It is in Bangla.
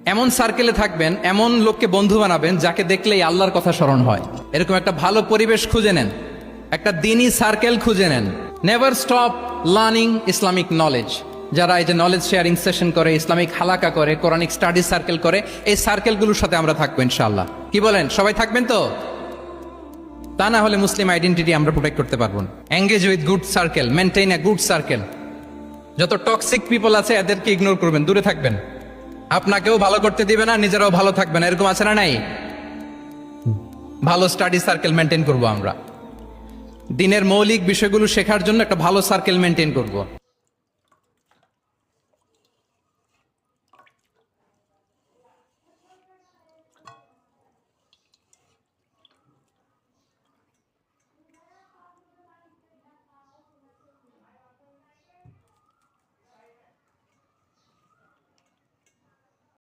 এমন সার্কেলে থাকবেন, এমন লোককে বন্ধু বানাবেন যাকে দেখলেই আল্লাহর কথা স্মরণ হয়। এরকম একটা ভালো পরিবেশ খুঁজে নেন, একটা দিনী সার্কেল খুঁজে নেন। Never stop learning Islamic knowledge. যারা এই যে নলেজ শেয়ারিং সেশন করে, ইসলামিক হালাকা করে, কোরআনিক স্টাডি সার্কেল করে, এই সার্কেলগুলোর সাথে আমরা থাকবো ইনশাআল্লাহ। কি বলেন, সবাই থাকবেন তো? তা না হলে মুসলিম আইডেন্টিটি আমরা প্রোটেক্ট করতে পারবো না। Engage with good circle, maintain a good circle. যত টক্সিক পিপল আছে এদেরকে ইগনোর করবেন, দূরে থাকবেন। আপনাকেও ভালো করতে দিবে না, নিজেরাও ভালো থাকবে না, এরকম আছে না নাই? ভালো স্টাডি সার্কেল মেনটেন করবো আমরা। দিনের মৌলিক বিষয়গুলো শেখার জন্য একটা ভালো সার্কেল মেনটেন করব।